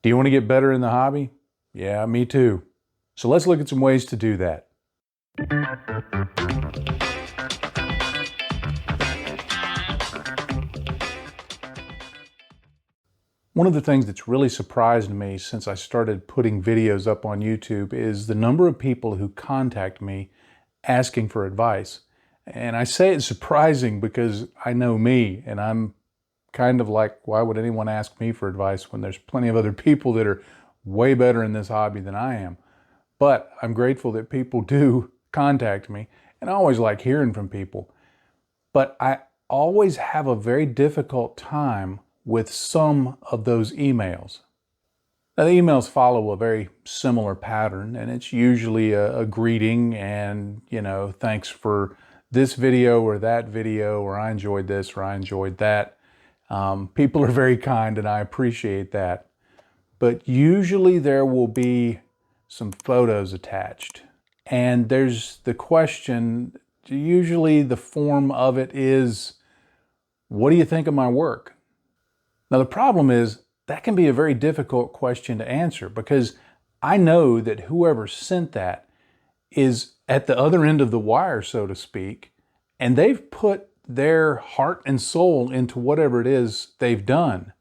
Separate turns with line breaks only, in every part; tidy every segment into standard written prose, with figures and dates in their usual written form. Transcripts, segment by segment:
Do you want to get better in the hobby? Yeah, me too. So let's look at some ways to do that. One of the things that's really surprised me since I started putting videos up on YouTube is the number of people who contact me asking for advice. And I say it's surprising because I know me, and I'm kind of like, why would anyone ask me for advice when there's plenty of other people that are way better in this hobby than I am? But I'm grateful that people do contact me, and I always like hearing from people. But I always have a very difficult time with some of those emails. Now, the emails follow a very similar pattern, and it's usually a greeting and, thanks for this video or that video, or I enjoyed this or I enjoyed that. People are very kind, and I appreciate that. But usually there will be some photos attached. And there's the question, usually the form of it is, what do you think of my work? Now the problem is, that can be a very difficult question to answer because I know that whoever sent that is at the other end of the wire, so to speak, and they've put their heart and soul into whatever it is they've done.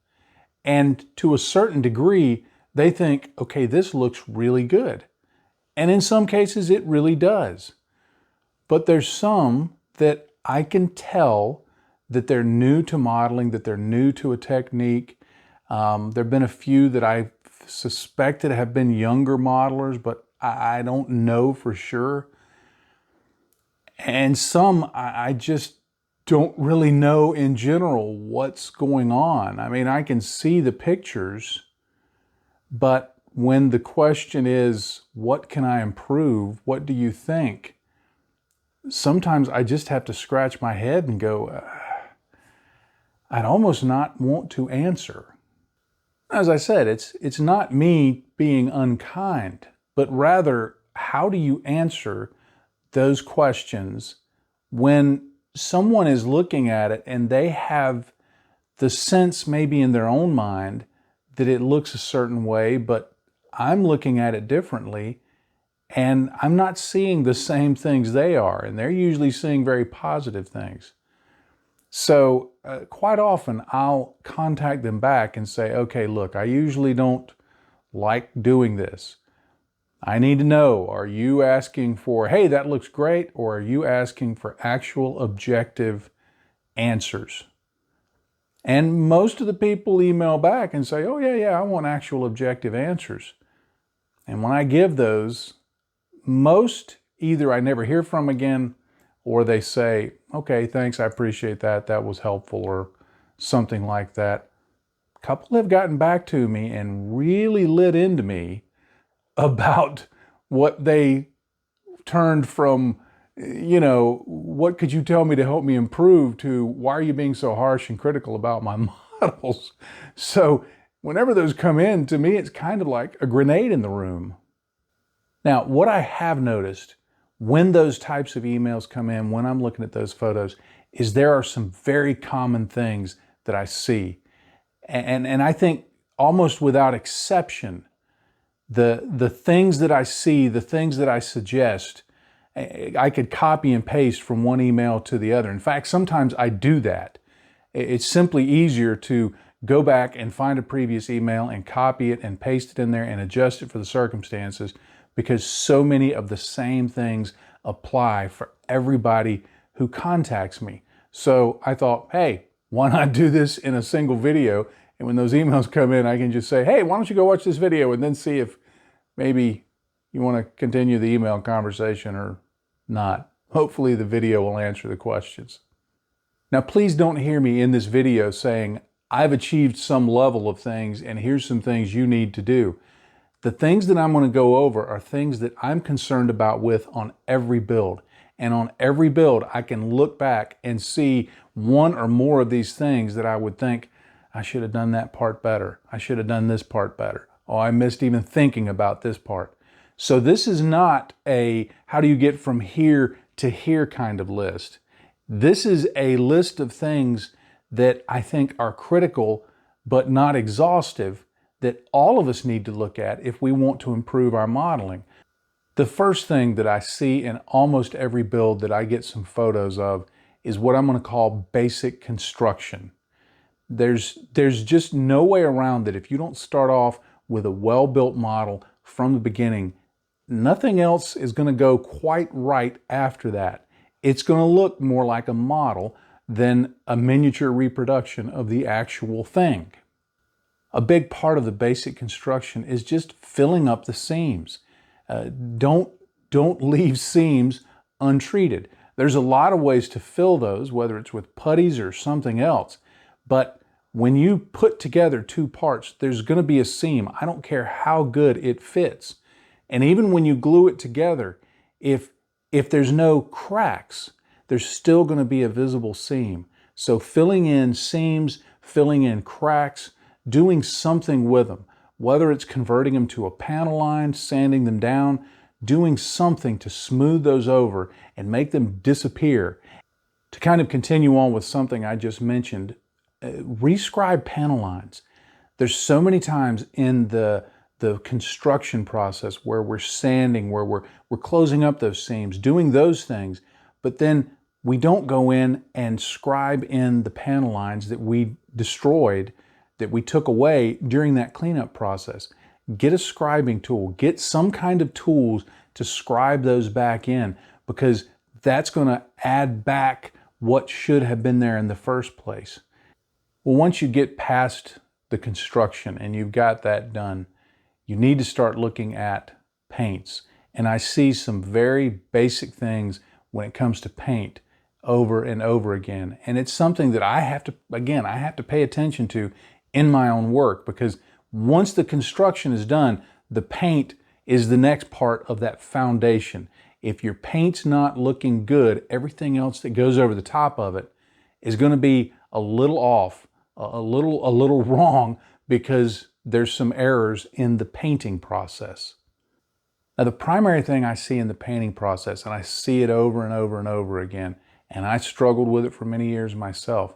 And to a certain degree, they think, okay, this looks really good. And in some cases, it really does. But there's some that I can tell that they're new to modeling, that they're new to a technique. There have been a few that I suspected have been younger modelers, but I don't know for sure. And some I just don't really know in general what's going on. I mean, I can see the pictures, but when the question is, what can I improve? What do you think? Sometimes I just have to scratch my head and go, I'd almost not want to answer. As I said, it's not me being unkind, but rather, how do you answer those questions when someone is looking at it and they have the sense maybe in their own mind that it looks a certain way, but I'm looking at it differently and I'm not seeing the same things they are, and they're usually seeing very positive things. So quite often I'll contact them back and say, okay, look, I usually don't like doing this. I need to know, are you asking for, hey, that looks great, or are you asking for actual objective answers? And most of the people email back and say, oh yeah, I want actual objective answers. And when I give those, most either I never hear from again, or they say, okay, thanks, I appreciate that, that was helpful, or something like that. A couple have gotten back to me and really lit into me about what they turned from, what could you tell me to help me improve, to why are you being so harsh and critical about my models? So whenever those come in, to me, it's kind of like a grenade in the room. Now, what I have noticed when those types of emails come in, when I'm looking at those photos, is there are some very common things that I see. And I think almost without exception, the things that I see, the things that I suggest, I could copy and paste from one email to the other. In fact, sometimes I do that. It's simply easier to go back and find a previous email and copy it and paste it in there and adjust it for the circumstances, because so many of the same things apply for everybody who contacts me. So I thought, hey, why not do this in a single video? And when those emails come in, I can just say, hey, why don't you go watch this video, and then see if maybe you want to continue the email conversation or not. Hopefully the video will answer the questions. Now, please don't hear me in this video saying, I've achieved some level of things and here's some things you need to do. The things that I'm going to go over are things that I'm concerned about with on every build. And on every build, I can look back and see one or more of these things that I would think, I should have done that part better. I should have done this part better. Oh, I missed even thinking about this part. So this is not a how do you get from here to here kind of list. This is a list of things that I think are critical but not exhaustive, that all of us need to look at if we want to improve our modeling. The first thing that I see in almost every build that I get some photos of is what I'm going to call basic construction. There's just no way around that. If you don't start off with a well-built model from the beginning, nothing else is going to go quite right after that. It's going to look more like a model than a miniature reproduction of the actual thing. A big part of the basic construction is just filling up the seams. Don't leave seams untreated. There's a lot of ways to fill those, whether it's with putties or something else. But when you put together two parts, there's going to be a seam. I don't care how good it fits. And even when you glue it together, if there's no cracks, there's still going to be a visible seam. So filling in seams, filling in cracks, doing something with them, whether it's converting them to a panel line, sanding them down, doing something to smooth those over and make them disappear. To kind of continue on with something I just mentioned, rescribe panel lines. There's so many times in the construction process where we're sanding, where we're closing up those seams, doing those things, but then we don't go in and scribe in the panel lines that we destroyed, that we took away during that cleanup process. Get a scribing tool, get some kind of tools to scribe those back in, because that's going to add back what should have been there in the first place. Well, once you get past the construction and you've got that done, you need to start looking at paints. And I see some very basic things when it comes to paint over and over again. And it's something that I have to pay attention to in my own work, because once the construction is done, the paint is the next part of that foundation. If your paint's not looking good, everything else that goes over the top of it is going to be a little off, a little wrong, because there's some errors in the painting process. Now, the primary thing I see in the painting process, and I see it over and over and over again, and I struggled with it for many years myself,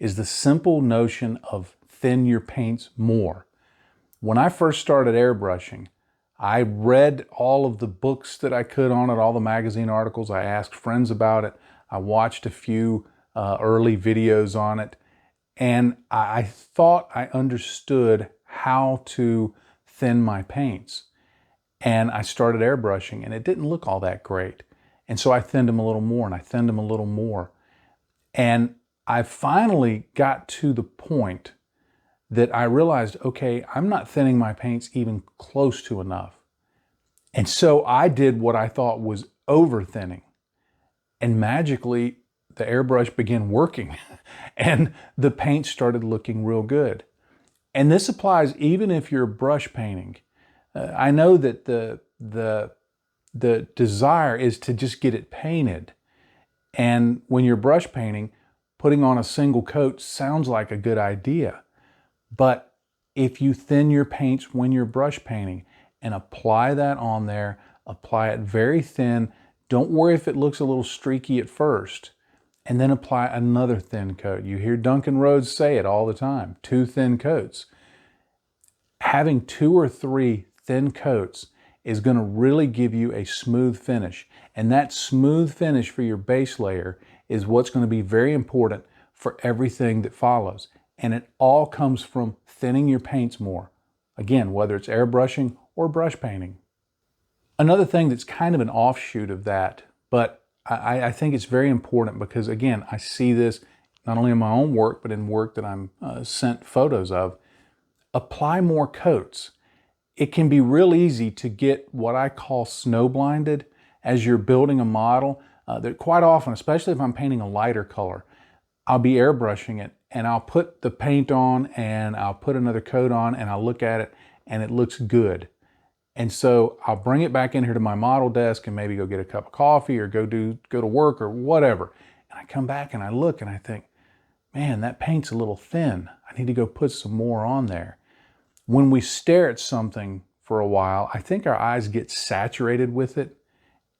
is the simple notion of thin your paints more. When I first started airbrushing, I read all of the books that I could on it, all the magazine articles. I asked friends about it. I watched a few early videos on it, and I thought I understood how to thin my paints. And I started airbrushing, and it didn't look all that great. And so I thinned them a little more, and I thinned them a little more. And I finally got to the point that I realized, okay, I'm not thinning my paints even close to enough. And so I did what I thought was over thinning. And magically, the airbrush began working and the paint started looking real good. And this applies even if you're brush painting. I know that the desire is to just get it painted. And when you're brush painting, putting on a single coat sounds like a good idea. But if you thin your paints when you're brush painting and apply that on there, apply it very thin, don't worry if it looks a little streaky at first, and then apply another thin coat. You hear Duncan Rhodes say it all the time, 2 thin coats. Having 2 or 3 thin coats is going to really give you a smooth finish. And that smooth finish for your base layer is what's going to be very important for everything that follows. And it all comes from thinning your paints more. Again, whether it's airbrushing or brush painting. Another thing that's kind of an offshoot of that, but I think it's very important because, again, I see this not only in my own work, but in work that I'm sent photos of. Apply more coats. It can be real easy to get what I call snow blinded as you're building a model. That quite often, especially if I'm painting a lighter color, I'll be airbrushing it and I'll put the paint on and I'll put another coat on and I'll look at it and it looks good. And so I'll bring it back in here to my model desk and maybe go get a cup of coffee or go to work or whatever. And I come back and I look and I think, man, that paint's a little thin. I need to go put some more on there. When we stare at something for a while, I think our eyes get saturated with it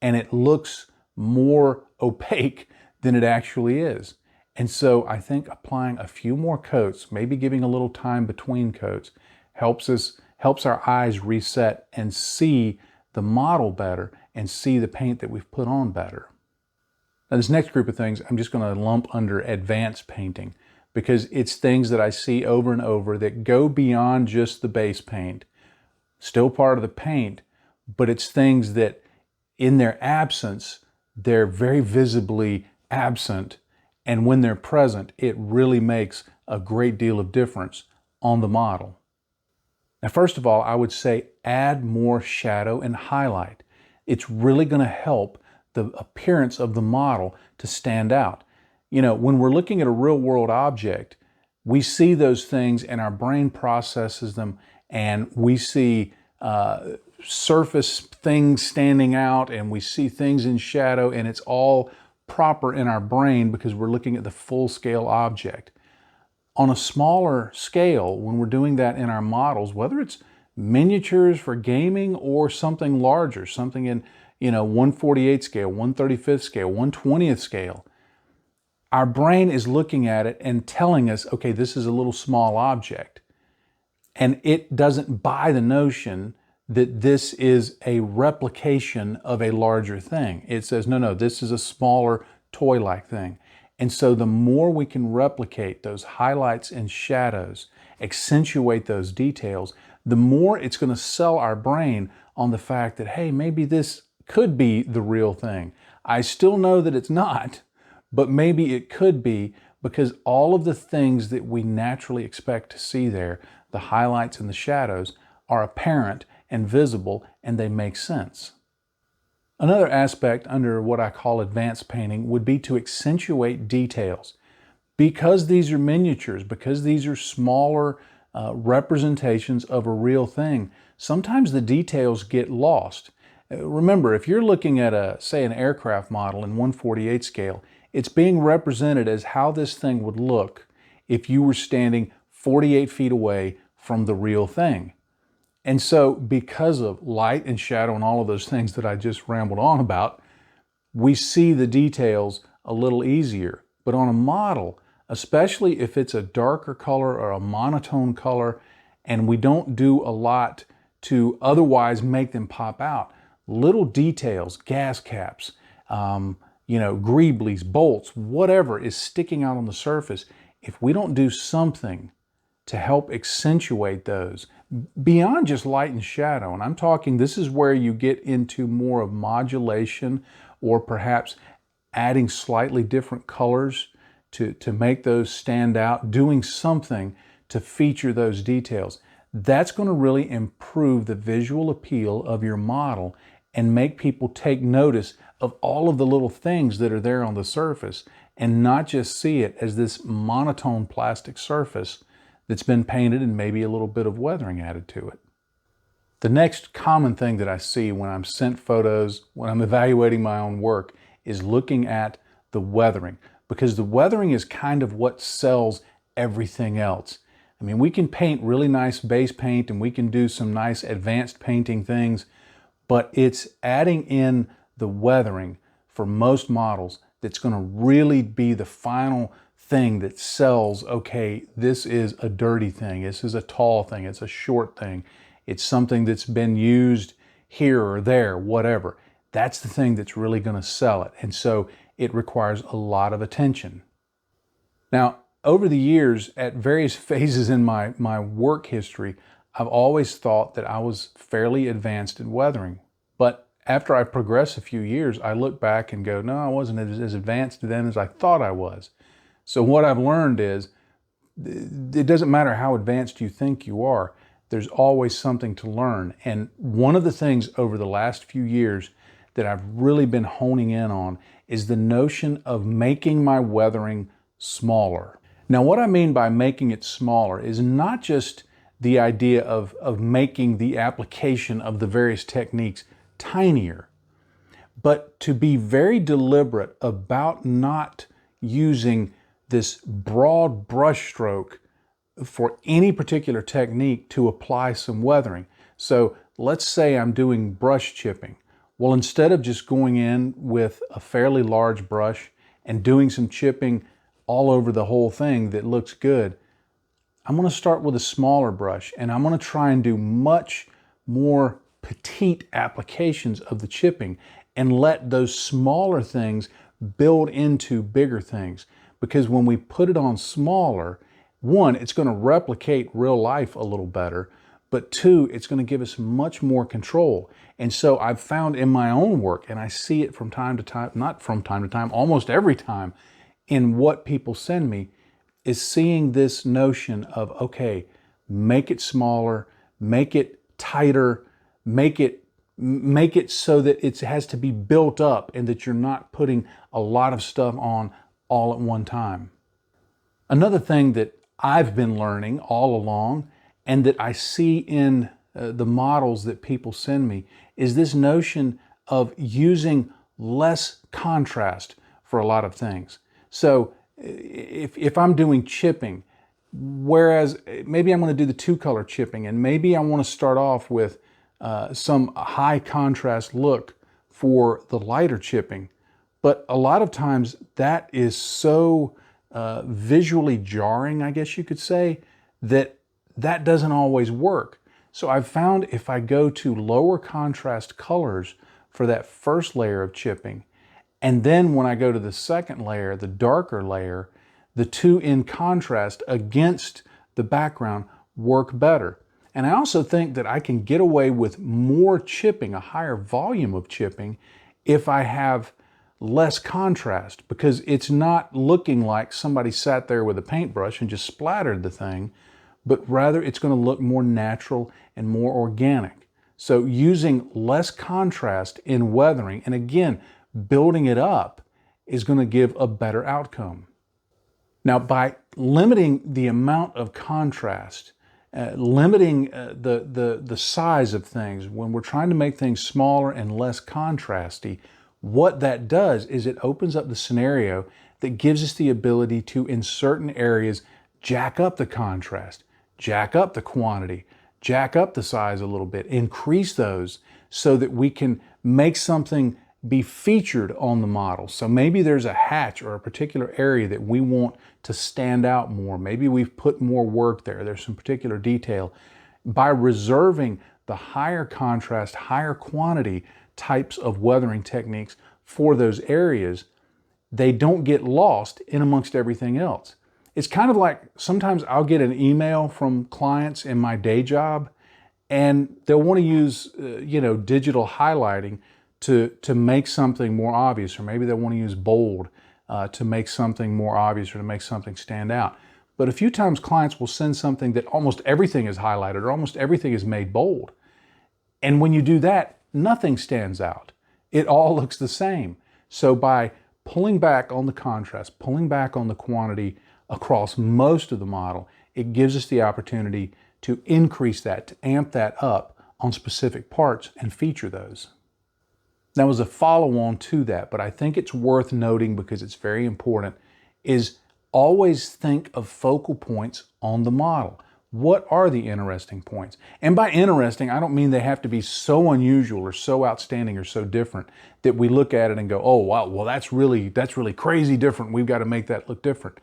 and it looks more opaque than it actually is. And so I think applying a few more coats, maybe giving a little time between coats, helps our eyes reset and see the model better and see the paint that we've put on better. Now this next group of things I'm just going to lump under advanced painting, because it's things that I see over and over that go beyond just the base paint, still part of the paint, but it's things that in their absence, they're very visibly absent, and when they're present, it really makes a great deal of difference on the model. Now, first of all, I would say add more shadow and highlight. It's really going to help the appearance of the model to stand out. You know, when we're looking at a real world object, we see those things and our brain processes them, and we see surface things standing out, and we see things in shadow, and it's all proper in our brain because we're looking at the full scale object. On a smaller scale, when we're doing that in our models, whether it's miniatures for gaming or something larger, something in 1/48 scale, 1/35 scale, 1/20th scale, our brain is looking at it and telling us, okay, this is a little small object. And it doesn't buy the notion that this is a replication of a larger thing. It says, no, this is a smaller toy-like thing. And so the more we can replicate those highlights and shadows, accentuate those details, the more it's going to sell our brain on the fact that, hey, maybe this could be the real thing. I still know that it's not, but maybe it could be, because all of the things that we naturally expect to see there, the highlights and the shadows, are apparent and visible, and they make sense. Another aspect under what I call advanced painting would be to accentuate details. Because these are miniatures, because these are smaller representations of a real thing, sometimes the details get lost. Remember, if you're looking at say an aircraft model in 1/48 scale, it's being represented as how this thing would look if you were standing 48 feet away from the real thing. And so because of light and shadow and all of those things that I just rambled on about, we see the details a little easier. But on a model, especially if it's a darker color or a monotone color, and we don't do a lot to otherwise make them pop out, little details, gas caps, greeblies, bolts, whatever is sticking out on the surface, if we don't do something to help accentuate those beyond just light and shadow, and I'm talking, this is where you get into more of modulation, or perhaps adding slightly different colors to make those stand out, doing something to feature those details. That's going to really improve the visual appeal of your model and make people take notice of all of the little things that are there on the surface, and not just see it as this monotone plastic surface that's been painted and maybe a little bit of weathering added to it. The next common thing that I see when I'm sent photos, when I'm evaluating my own work, is looking at the weathering, because the weathering is kind of what sells everything else. I mean, we can paint really nice base paint and we can do some nice advanced painting things, but it's adding in the weathering for most models that's going to really be the final thing that sells, okay, this is a dirty thing, this is a tall thing, it's a short thing, it's something that's been used here or there, whatever. That's the thing that's really going to sell it. And so it requires a lot of attention. Now, over the years, at various phases in my work history, I've always thought that I was fairly advanced in weathering. But after I progress a few years, I look back and go, no, I wasn't as advanced then as I thought I was. So what I've learned is, it doesn't matter how advanced you think you are, there's always something to learn. And one of the things over the last few years that I've really been honing in on is the notion of making my weathering smaller. Now, what I mean by making it smaller is not just the idea of making the application of the various techniques tinier, but to be very deliberate about not using this broad brush stroke for any particular technique to apply some weathering. So let's say I'm doing brush chipping. Well, instead of just going in with a fairly large brush and doing some chipping all over the whole thing that looks good, I'm going to start with a smaller brush, and I'm going to try and do much more petite applications of the chipping and let those smaller things build into bigger things. Because when we put it on smaller, one, it's going to replicate real life a little better, but two, it's going to give us much more control. And so I've found in my own work, and I see it from time to time, not from time to time, almost every time, in what people send me, is seeing this notion of, okay, make it smaller, make it tighter, make it so that it has to be built up and that you're not putting a lot of stuff on all at one time. Another thing that I've been learning all along, and that I see in the models that people send me, is this notion of using less contrast for a lot of things. So if I'm doing chipping, whereas maybe I'm going to do the two-color chipping, and maybe I want to start off with some high contrast look for the lighter chipping, but a lot of times that is so visually jarring, I guess you could say, that doesn't always work. So I've found if I go to lower contrast colors for that first layer of chipping, and then when I go to the second layer, the darker layer, the two in contrast against the background work better. And I also think that I can get away with more chipping, a higher volume of chipping, if I have less contrast, because it's not looking like somebody sat there with a paintbrush and just splattered the thing, but rather it's going to look more natural and more organic. So using less contrast in weathering, and again, building it up, is going to give a better outcome. Now, by limiting the amount of contrast, limiting the size of things, when we're trying to make things smaller and less contrasty, what that does is it opens up the scenario that gives us the ability to, in certain areas, jack up the contrast, jack up the quantity, jack up the size a little bit, increase those so that we can make something be featured on the model. So maybe there's a hatch or a particular area that we want to stand out more. Maybe we've put more work there. There's some particular detail. By reserving the higher contrast, higher quantity types of weathering techniques for those areas, they don't get lost in amongst everything else. It's kind of like sometimes I'll get an email from clients in my day job, and they'll want to use digital highlighting to make something more obvious, or maybe they want to use bold to make something more obvious or to make something stand out. But a few times clients will send something that almost everything is highlighted or almost everything is made bold. And when you do that, nothing stands out. It all looks the same. So by pulling back on the contrast, pulling back on the quantity across most of the model, it gives us the opportunity to increase that, to amp that up on specific parts and feature those. Now, as a follow-on to that, but I think it's worth noting because it's very important, is always think of focal points on the model. What are the interesting points? And by interesting, I don't mean they have to be so unusual or so outstanding or so different that we look at it and go, oh, wow, well, that's really crazy different. We've got to make that look different.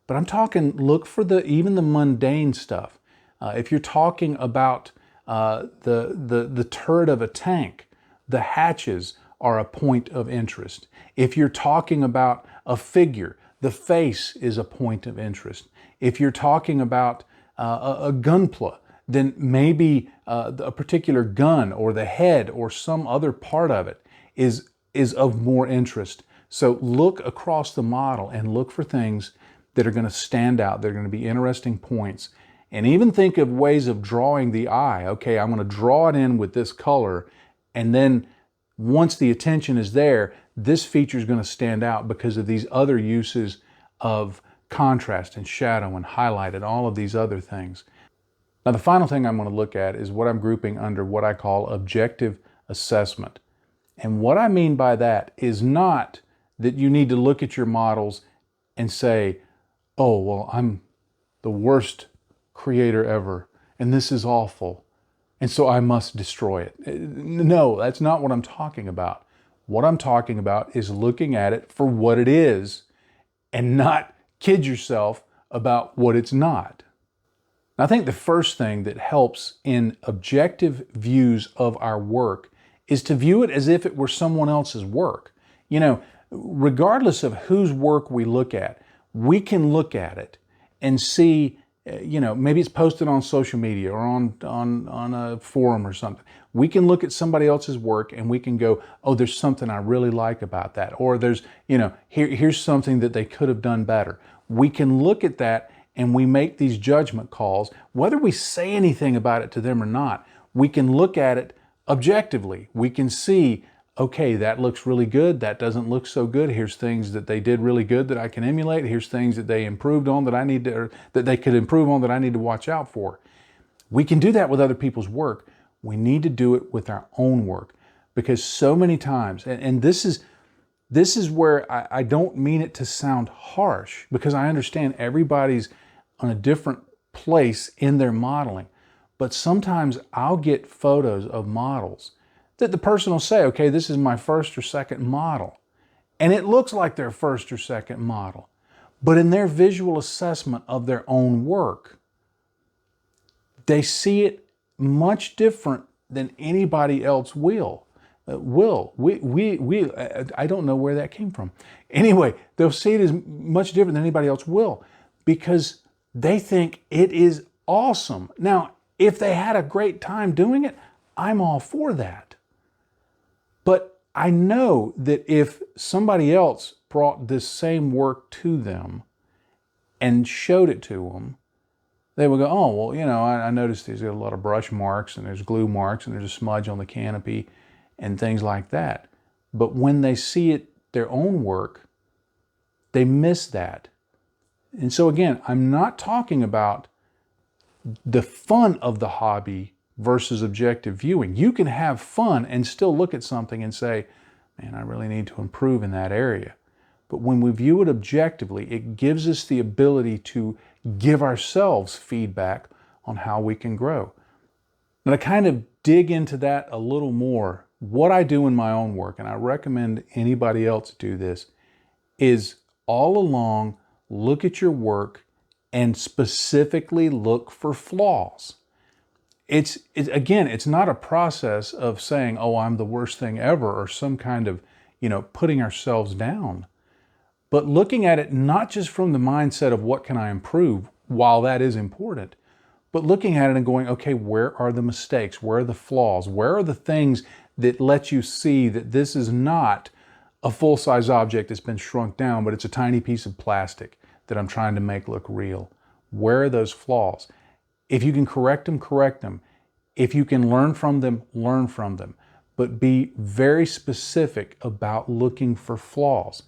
But I'm talking, look for even the mundane stuff. If you're talking about the turret of a tank, the hatches are a point of interest. If you're talking about a figure, the face is a point of interest. If you're talking about a gunpla, then maybe a particular gun or the head or some other part of it is of more interest. So look across the model and look for things that are going to stand out. They're going to be interesting points. And even think of ways of drawing the eye. Okay, I'm going to draw it in with this color, and then once the attention is there, this feature is going to stand out because of these other uses of contrast and shadow and highlight and all of these other things. Now, the final thing I'm going to look at is what I'm grouping under what I call objective assessment. And what I mean by that is not that you need to look at your models and say, oh, well, I'm the worst creator ever, and this is awful, and so I must destroy it. No, that's not what I'm talking about. What I'm talking about is looking at it for what it is and not kid yourself about what it's not. I think the first thing that helps in objective views of our work is to view it as if it were someone else's work. You know, regardless of whose work we look at, we can look at it and see, maybe it's posted on social media or on a forum or something. We can look at somebody else's work and we can go, oh, there's something I really like about that. Or there's, here's something that they could have done better. We can look at that and we make these judgment calls. Whether we say anything about it to them or not, we can look at it objectively. We can see, okay, that looks really good. That doesn't look so good. Here's things that they did really good that I can emulate. Here's things that they improved on that I need to, or that they could improve on that I need to watch out for. We can do that with other people's work. We need to do it with our own work, because so many times, and this is where I don't mean it to sound harsh, because I understand everybody's on a different place in their modeling. But sometimes I'll get photos of models that the person will say, okay, this is my first or second model. And it looks like their first or second model. But in their visual assessment of their own work, they see it much different than anybody else will. I don't know where that came from. Anyway, they'll see it as much different than anybody else will, because they think it is awesome. Now, if they had a great time doing it, I'm all for that. But I know that if somebody else brought this same work to them and showed it to them, they would go, oh, well, I noticed there's got a lot of brush marks and there's glue marks and there's a smudge on the canopy and things like that. But when they see it, their own work, they miss that. And so again, I'm not talking about the fun of the hobby versus objective viewing. You can have fun and still look at something and say, man, I really need to improve in that area. But when we view it objectively, it gives us the ability to give ourselves feedback on how we can grow. And to kind of dig into that a little more, what I do in my own work, and I recommend anybody else do this, is all along look at your work and specifically look for flaws. It's not a process of saying, oh, I'm the worst thing ever, or some kind of, putting ourselves down. But looking at it not just from the mindset of what can I improve, while that is important, but looking at it and going, okay, where are the mistakes? Where are the flaws? Where are the things that let you see that this is not a full-size object that's been shrunk down, but it's a tiny piece of plastic that I'm trying to make look real? Where are those flaws? If you can correct them, correct them. If you can learn from them, learn from them. But be very specific about looking for flaws.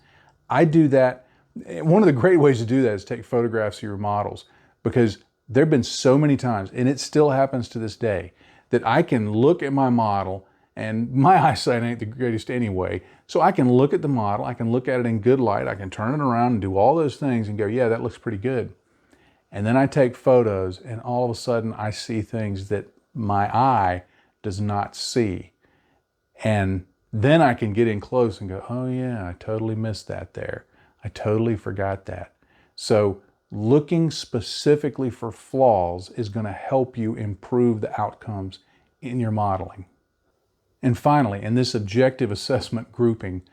I do that. One of the great ways to do that is take photographs of your models, because there have been so many times, and it still happens to this day, that I can look at my model, and my eyesight ain't the greatest anyway, so I can look at the model, I can look at it in good light, I can turn it around and do all those things and go, yeah, that looks pretty good. And then I take photos, and all of a sudden I see things that my eye does not see. And then I can get in close and go, oh yeah, I totally missed that there. I totally forgot that. So looking specifically for flaws is going to help you improve the outcomes in your modeling. And finally, in this objective assessment grouping,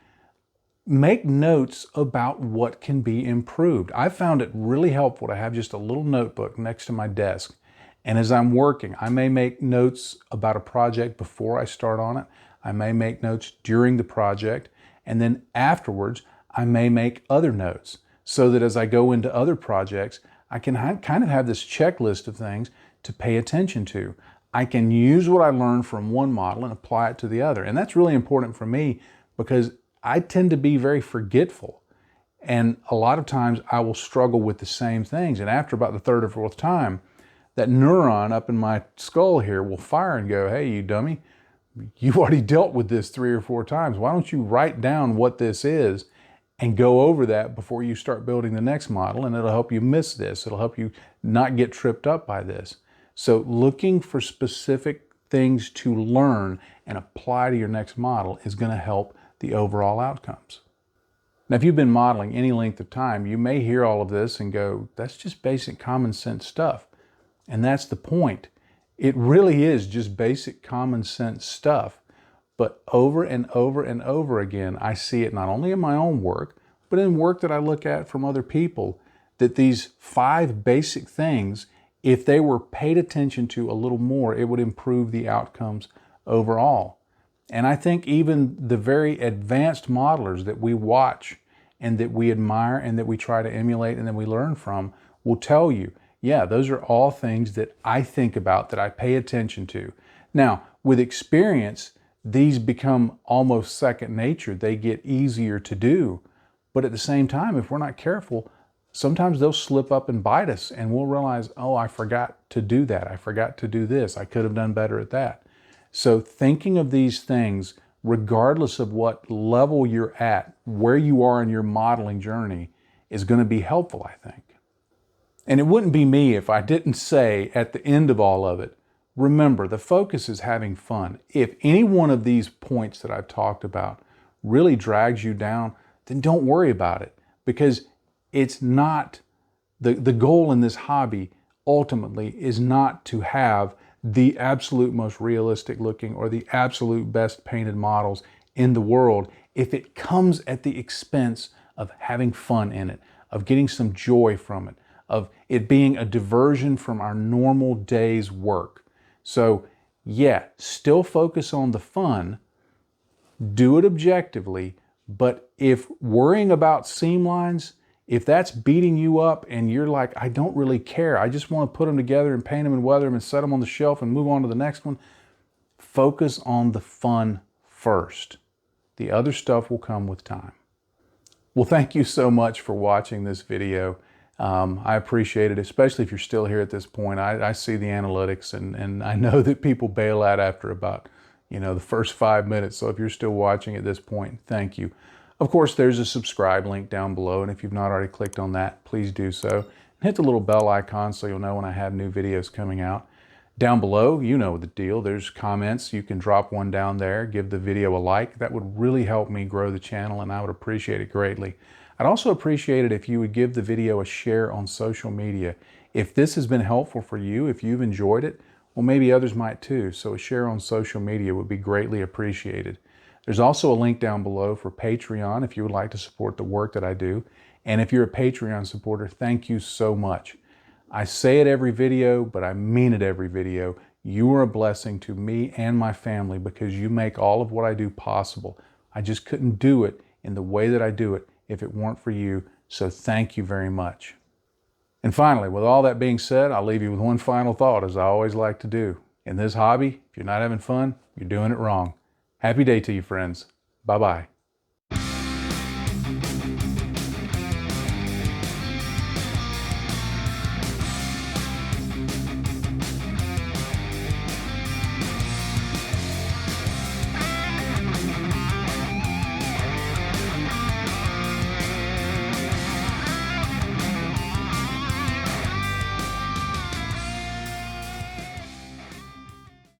make notes about what can be improved. I found it really helpful to have just a little notebook next to my desk. And as I'm working, I may make notes about a project before I start on it. I may make notes during the project. And then afterwards, I may make other notes, so that as I go into other projects, I can kind of have this checklist of things to pay attention to. I can use what I learned from one model and apply it to the other. And that's really important for me, because I tend to be very forgetful. And a lot of times I will struggle with the same things. And after about the third or fourth time, that neuron up in my skull here will fire and go, hey, you dummy, you've already dealt with this 3 or 4 times. Why don't you write down what this is and go over that before you start building the next model, and it'll help you miss this. It'll help you not get tripped up by this. So looking for specific things to learn and apply to your next model is going to help the overall outcomes. Now, if you've been modeling any length of time, you may hear all of this and go, that's just basic common sense stuff. And that's the point. It really is just basic common sense stuff. But over and over and over again, I see it not only in my own work, but in work that I look at from other people, that these 5 basic things, if they were paid attention to a little more, it would improve the outcomes overall. And I think even the very advanced modelers that we watch and that we admire and that we try to emulate and that we learn from will tell you, yeah, those are all things that I think about, that I pay attention to. Now, with experience, these become almost second nature. They get easier to do. But at the same time, if we're not careful, sometimes they'll slip up and bite us and we'll realize, oh, I forgot to do that. I forgot to do this. I could have done better at that. So thinking of these things, regardless of what level you're at, where you are in your modeling journey, is going to be helpful, I think. And it wouldn't be me if I didn't say at the end of all of it, remember, the focus is having fun. If any one of these points that I've talked about really drags you down, then don't worry about it, because it's not, the goal in this hobby ultimately is not to have the absolute most realistic looking or the absolute best painted models in the world if it comes at the expense of having fun in it, of getting some joy from it, of it being a diversion from our normal day's work. So yeah, still focus on the fun, do it objectively, but if worrying about seam lines, if that's beating you up and you're like, I don't really care, I just want to put them together and paint them and weather them and set them on the shelf and move on to the next one, focus on the fun first. The other stuff will come with time. Well, thank you so much for watching this video. I appreciate it, especially if you're still here at this point. I see the analytics and I know that people bail out after about, the first 5 minutes. So if you're still watching at this point, thank you. Of course, there's a subscribe link down below, and if you've not already clicked on that, please do so. And hit the little bell icon so you'll know when I have new videos coming out. Down below, you know the deal. There's comments. You can drop one down there, give the video a like. That would really help me grow the channel, and I would appreciate it greatly. I'd also appreciate it if you would give the video a share on social media. If this has been helpful for you, if you've enjoyed it, well, maybe others might too. So a share on social media would be greatly appreciated. There's also a link down below for Patreon if you would like to support the work that I do. And if you're a Patreon supporter, thank you so much. I say it every video, but I mean it every video. You are a blessing to me and my family because you make all of what I do possible. I just couldn't do it in the way that I do it if it weren't for you. So thank you very much. And finally, with all that being said, I'll leave you with one final thought, as I always like to do. In this hobby, if you're not having fun, you're doing it wrong. Happy day to you, friends. Bye-bye.